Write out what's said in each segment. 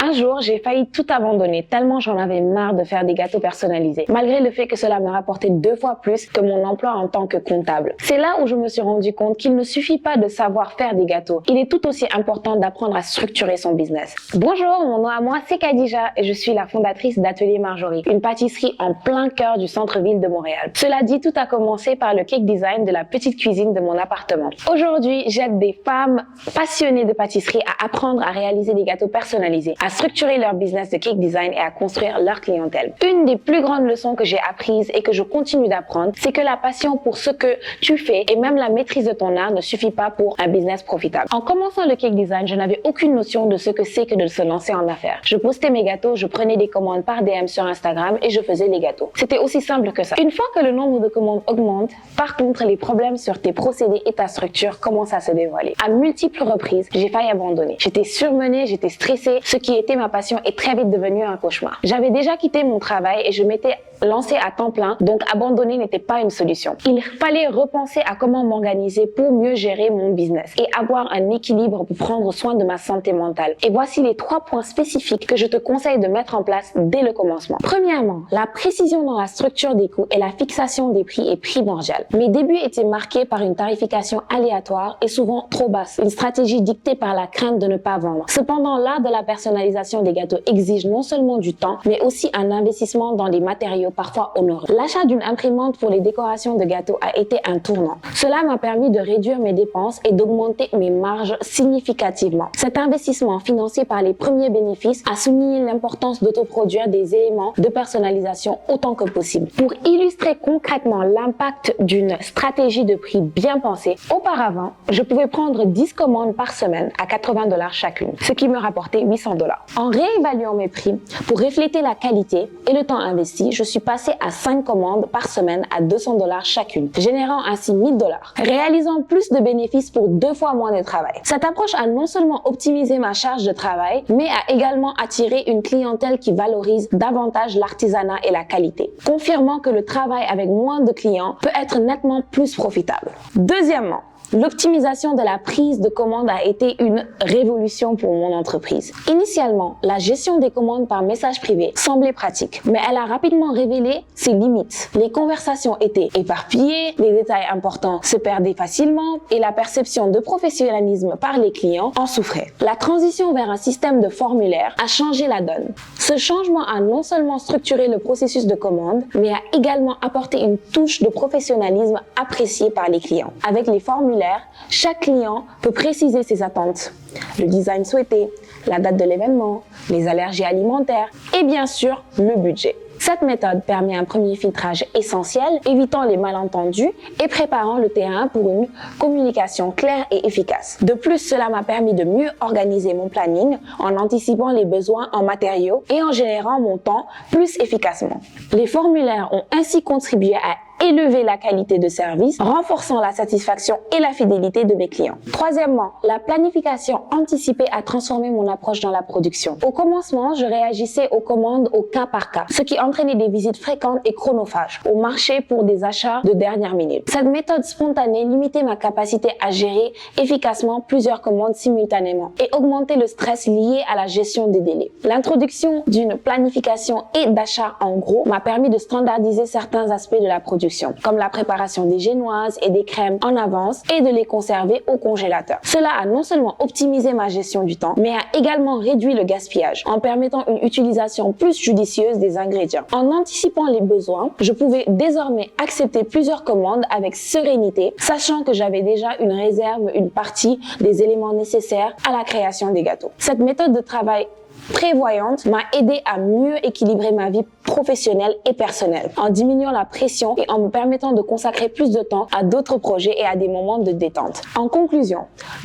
Un jour, j'ai failli tout abandonner tellement j'en avais marre de faire des gâteaux personnalisés, malgré le fait que cela me rapportait 2 fois plus que mon emploi en tant que comptable. C'est là où je me suis rendu compte qu'il ne suffit pas de savoir faire des gâteaux. Il est tout aussi important d'apprendre à structurer son business. Bonjour, mon nom à moi c'est Khadija et je suis la fondatrice d'Atelier Marjorie, une pâtisserie en plein cœur du centre-ville de Montréal. Cela dit, tout a commencé par le cake design de la petite cuisine de mon appartement. Aujourd'hui, j'aide des femmes passionnées de pâtisserie à apprendre à réaliser des gâteaux personnalisés, à structurer leur business de cake design et à construire leur clientèle. Une des plus grandes leçons que j'ai apprises et que je continue d'apprendre, c'est que la passion pour ce que tu fais et même la maîtrise de ton art ne suffit pas pour un business profitable. En commençant le cake design, je n'avais aucune notion de ce que c'est que de se lancer en affaires. Je postais mes gâteaux, je prenais des commandes par DM sur Instagram et je faisais les gâteaux. C'était aussi simple que ça. Une fois que le nombre de commandes augmente, par contre, les problèmes sur tes procédés et ta structure commencent à se dévoiler. À multiples reprises, j'ai failli abandonner. J'étais surmenée, j'étais stressée. Ce qui était ma passion est très vite devenu un cauchemar. J'avais déjà quitté mon travail et je m'étais lancée à temps plein, donc abandonner n'était pas une solution. Il fallait repenser à comment m'organiser pour mieux gérer mon business et avoir un équilibre pour prendre soin de ma santé mentale. Et voici les 3 points spécifiques que je te conseille de mettre en place dès le commencement. Premièrement, la précision dans la structure des coûts et la fixation des prix est primordiale. Mes débuts étaient marqués par une tarification aléatoire et souvent trop basse, une stratégie dictée par la crainte de ne pas vendre. Cependant, l'art de la personnalisation des gâteaux exige non seulement du temps, mais aussi un investissement dans des matériaux parfois onéreux. L'achat d'une imprimante pour les décorations de gâteaux a été un tournant. Cela m'a permis de réduire mes dépenses et d'augmenter mes marges significativement. Cet investissement financé par les premiers bénéfices a souligné l'importance d'autoproduire des éléments de personnalisation autant que possible. Pour illustrer concrètement l'impact d'une stratégie de prix bien pensée, auparavant, je pouvais prendre 10 commandes par semaine à $80 chacune, ce qui me rapportait $800. En réévaluant mes prix pour refléter la qualité et le temps investi, je suis passée à 5 commandes par semaine à $200 chacune, générant ainsi $1000, réalisant plus de bénéfices pour 2 fois moins de travail. Cette approche a non seulement optimisé ma charge de travail, mais a également attiré une clientèle qui valorise davantage l'artisanat et la qualité, confirmant que le travail avec moins de clients peut être nettement plus profitable. Deuxièmement, l'optimisation de la prise de commande a été une révolution pour mon entreprise. Initialement, la gestion des commandes par message privé semblait pratique, mais elle a rapidement révélé ses limites. Les conversations étaient éparpillées, les détails importants se perdaient facilement et la perception de professionnalisme par les clients en souffrait. La transition vers un système de formulaire a changé la donne. Ce changement a non seulement structuré le processus de commande, mais a également apporté une touche de professionnalisme appréciée par les clients. Avec les formulaires, chaque client peut préciser ses attentes, le design souhaité, la date de l'événement, les allergies alimentaires et bien sûr le budget. Cette méthode permet un premier filtrage essentiel, évitant les malentendus et préparant le terrain pour une communication claire et efficace. De plus, cela m'a permis de mieux organiser mon planning en anticipant les besoins en matériaux et en gérant mon temps plus efficacement. Les formulaires ont ainsi contribué à élever la qualité de service, renforçant la satisfaction et la fidélité de mes clients. Troisièmement, la planification anticipée a transformé mon approche dans la production. Au commencement, je réagissais aux commandes au cas par cas, ce qui entraînait des visites fréquentes et chronophages au marché pour des achats de dernière minute. Cette méthode spontanée limitait ma capacité à gérer efficacement plusieurs commandes simultanément et augmentait le stress lié à la gestion des délais. L'introduction d'une planification et d'achat en gros m'a permis de standardiser certains aspects de la production, comme la préparation des génoises et des crèmes en avance et de les conserver au congélateur. Cela a non seulement optimisé ma gestion du temps, mais a également réduit le gaspillage en permettant une utilisation plus judicieuse des ingrédients. En anticipant les besoins, je pouvais désormais accepter plusieurs commandes avec sérénité, sachant que j'avais déjà une réserve, une partie des éléments nécessaires à la création des gâteaux. Cette méthode de travail prévoyante m'a aidé à mieux équilibrer ma vie professionnelle et personnelle, en diminuant la pression et en me permettant de consacrer plus de temps à d'autres projets et à des moments de détente. En conclusion,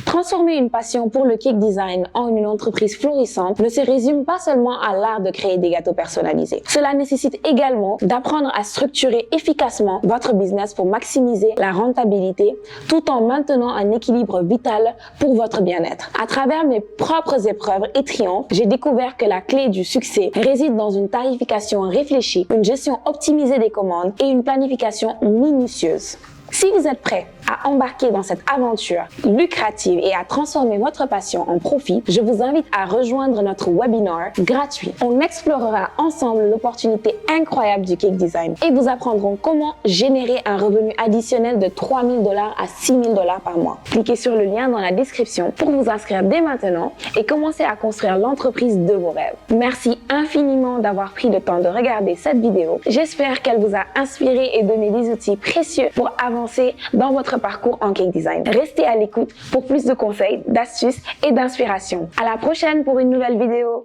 transformer une passion pour le cake design en une entreprise florissante ne se résume pas seulement à l'art de créer des gâteaux personnalisés. Cela nécessite également d'apprendre à structurer efficacement votre business pour maximiser la rentabilité tout en maintenant un équilibre vital pour votre bien-être. À travers mes propres épreuves et triomphes, j'ai découvert que la clé du succès réside dans une tarification réfléchie, une gestion optimisée des commandes et une planification minutieuse. Si vous êtes prêt à embarquer dans cette aventure lucrative et à transformer votre passion en profit, je vous invite à rejoindre notre webinaire gratuit. On explorera ensemble l'opportunité incroyable du cake design et vous apprendrons comment générer un revenu additionnel de $3 000 à $6 000 par mois. Cliquez sur le lien dans la description pour vous inscrire dès maintenant et commencer à construire l'entreprise de vos rêves. Merci infiniment d'avoir pris le temps de regarder cette vidéo. J'espère qu'elle vous a inspiré et donné des outils précieux pour avancer dans votre parcours en cake design. Restez à l'écoute pour plus de conseils, d'astuces et d'inspiration. À la prochaine pour une nouvelle vidéo.